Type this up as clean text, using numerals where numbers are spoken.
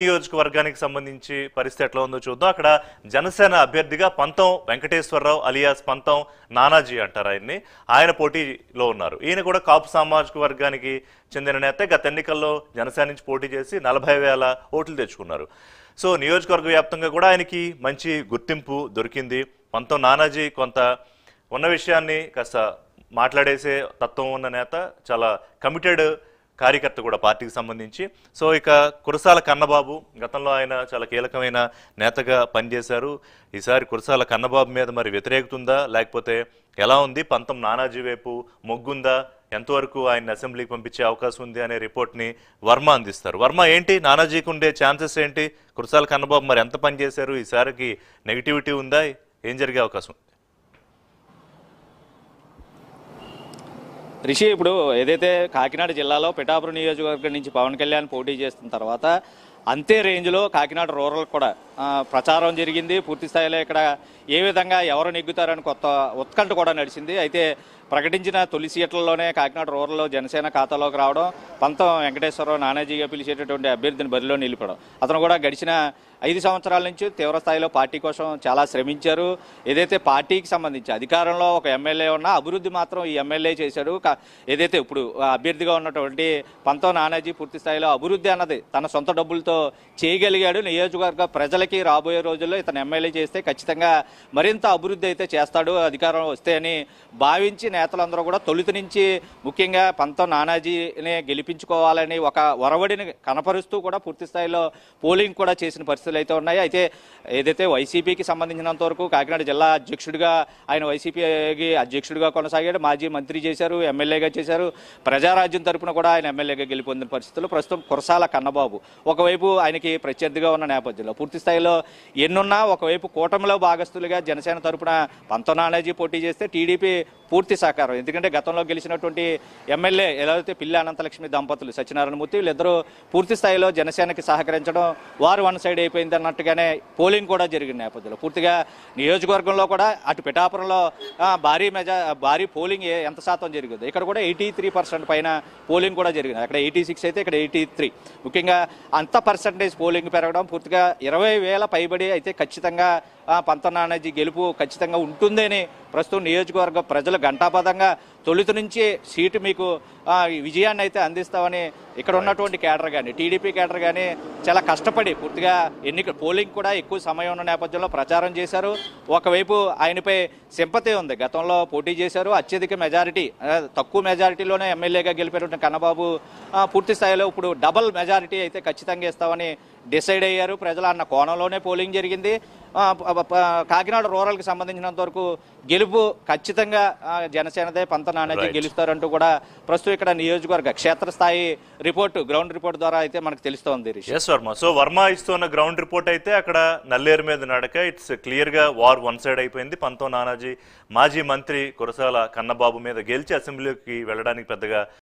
నియోజకవర్గానికి సంబంధించి పరిస్థితి ఎట్లా ఉందో చూద్దాం. అక్కడ జనసేన అభ్యర్థిగా పంతం వెంకటేశ్వరరావు అలియాస్ పంతం నానాజీ అంటారు ఆయన్ని. ఆయన పోటీలో ఉన్నారు. ఈయన కూడా కాపు సామాజిక వర్గానికి చెందిన నేత. గత ఎన్నికల్లో జనసేన నుంచి పోటీ చేసి 40,000 ఓట్లు తెచ్చుకున్నారు. సో నియోజకవర్గ వ్యాప్తంగా కూడా ఆయనకి మంచి గుర్తింపు దొరికింది. పంతం నానాజీ కొంత ఉన్న విషయాన్ని కాస్త మాట్లాడేసే తత్వం ఉన్న నేత, చాలా కమిటెడ్ కార్యకర్త కూడా పార్టీకి సంబంధించి. సో ఇక కురసాల కన్నబాబు, గతంలో ఆయన చాలా కీలకమైన నేతగా పనిచేశారు. ఈసారి కురసాల కన్నబాబు మీద మరి వ్యతిరేకత ఉందా, లేకపోతే ఎలా ఉంది, పంతం నానాజీ వైపు మొగ్గుందా, ఎంతవరకు ఆయన అసెంబ్లీకి పంపించే అవకాశం ఉంది అనే రిపోర్ట్ని వర్మ అందిస్తారు. వర్మ, ఏంటి నానాజీకి ఉండే ఛాన్సెస్ ఏంటి? కురసాల కన్నబాబు మరి ఎంత పనిచేశారు? ఈసారికి నెగిటివిటీ ఉందా? ఏం జరిగే అవకాశం? రిషి, ఇప్పుడు ఏదైతే కాకినాడ జిల్లాలో పిఠాపురం నియోజకవర్గం నుంచి పవన్ కళ్యాణ్ పోటీ చేస్తున్న తర్వాత అంతే రేంజ్లో కాకినాడ రూరల్ కూడా ప్రచారం జరిగింది. పూర్తి స్థాయిలో ఇక్కడ ఏ విధంగా ఎవరు నెగ్గుతారని కొత్త ఉత్కంఠ కూడా నడిచింది. అయితే ప్రకటించిన తొలి సీట్లలోనే కాకినాడ రూరల్లో జనసేన ఖాతాలోకి రావడం, పంతం వెంకటేశ్వరరావు నానాజీగా పిలిచేటటువంటి అభ్యర్థిని బరిలో నిలిపడం. అతను కూడా గడిచిన 5 సంవత్సరాల నుంచి తీవ్రస్థాయిలో పార్టీ కోసం చాలా శ్రమించారు. ఏదైతే పార్టీకి సంబంధించి అధికారంలో ఒక ఎమ్మెల్యే ఉన్నా అభివృద్ధి మాత్రం ఈ ఎమ్మెల్యే చేశాడు. ఏదైతే ఇప్పుడు అభ్యర్థిగా ఉన్నటువంటి పంతం నానాజీ పూర్తి స్థాయిలో అభివృద్ధి అన్నది తన సొంత డబ్బులతో చేయగలిగాడు. నియోజకవర్గ ప్రజలకి రాబోయే రోజుల్లో ఇతను ఎమ్మెల్యే చేస్తే ఖచ్చితంగా మరింత అభివృద్ధి అయితే చేస్తాడు అధికారం వస్తే అని భావించి నేతలందరూ కూడా తొలుత నుంచి ముఖ్యంగా పంతం నానాజీని గెలిపించుకోవాలని ఒక ఒరవడిని కనపరుస్తూ కూడా పూర్తి స్థాయిలో పోలింగ్ కూడా చేసిన పరిస్థితులు అయితే ఉన్నాయి. అయితే ఏదైతే వైసీపీకి సంబంధించినంత వరకు కాకినాడ జిల్లా అధ్యక్షుడిగా ఆయన వైసీపీకి అధ్యక్షుడిగా కొనసాగాడు. మాజీ మంత్రి చేశారు, ఎమ్మెల్యేగా చేశారు. ప్రజారాజ్యం తరపున కూడా ఆయన ఎమ్మెల్యేగా గెలుపొందిన పరిస్థితులు. ప్రస్తుతం కురసాల కన్నబాబు ఒకవైపు ఆయనకి ప్రత్యర్థిగా ఉన్న నేపథ్యంలో పూర్తి స్థాయిలో ఎన్నున్నా ఒకవైపు కూటమిలో భాగస్తులుగా జనసేన తరపున పంతం నానాజీ పోటీ చేస్తే టీడీపీ పూర్తి సహకారం. ఎందుకంటే గతంలో గెలిచినటువంటి ఎమ్మెల్యే ఏదైతే పిల్లి అనంతలక్ష్మి దంపతులు సత్యనారాయణమూర్తి వీళ్ళిద్దరూ పూర్తి స్థాయిలో జనసేనకి సహకరించడం, వారు వన్ సైడ్ అయిపోయింది అన్నట్టుగానే పోలింగ్ కూడా జరిగిన నేపథ్యంలో పూర్తిగా నియోజకవర్గంలో కూడా అటు పిఠాపురంలో భారీ పోలింగ్ ఎంత శాతం జరిగింది, ఇక్కడ కూడా 83% పైన పోలింగ్ కూడా జరిగింది. అక్కడ 86 అయితే ఇక్కడ 83. ముఖ్యంగా అంత పర్సంటేజ్ పోలింగ్ పెరగడం, పూర్తిగా 20,000 పైబడి అయితే ఖచ్చితంగా పంతం నానాజీ గెలుపు ఖచ్చితంగా ఉంటుందని ప్రస్తుతం నియోజకవర్గ ప్రజలు ఘంటాపథంగా తొలుత నుంచి సీటు మీకు విజయాన్ని అయితే అందిస్తామని ఇక్కడ ఉన్నటువంటి కేడర్ కానీ టీడీపీ కేడర్ కానీ చాలా కష్టపడి పూర్తిగా పోలింగ్ కూడా ఎక్కువ సమయం ఉన్న నేపథ్యంలో ప్రచారం చేశారు. ఒకవైపు ఆయనపై సింపతి ఉంది. గతంలో పోటీ చేశారు, అత్యధిక మెజారిటీ, తక్కువ మెజారిటీలోనే ఎమ్మెల్యేగా గెలిపేటువంటి కన్నబాబు పూర్తి స్థాయిలో ఇప్పుడు డబల్ మెజారిటీ అయితే ఖచ్చితంగా ఇస్తామని డిసైడ్ అయ్యారు ప్రజలు అన్న కోణంలోనే పోలింగ్ జరిగింది. కాకినాడ రూరల్కి సంబంధించినంత వరకు గెలుపు ఖచ్చితంగా జనసేనదే, పంతం నానాజీ గెలుస్తారంటూ కూడా ప్రస్తుతం ఇక్కడ నియోజకవర్గ క్షేత్రస్థాయి రిపోర్టు, గ్రౌండ్ రిపోర్ట్ ద్వారా అయితే మనకు తెలుస్తోంది. వర్మ, సో వర్మ ఇస్తున్న గ్రౌండ్ రిపోర్ట్ అయితే అక్కడ నల్లేరు మీద నడక, ఇట్స్ క్లియర్ గా వార్ వన్ సైడ్ అయిపోయింది. పంతం నానాజీ మాజీ మంత్రి కురసాల కన్నబాబు మీద గెలిచి అసెంబ్లీకి వెళ్ళడానికి పెద్దగా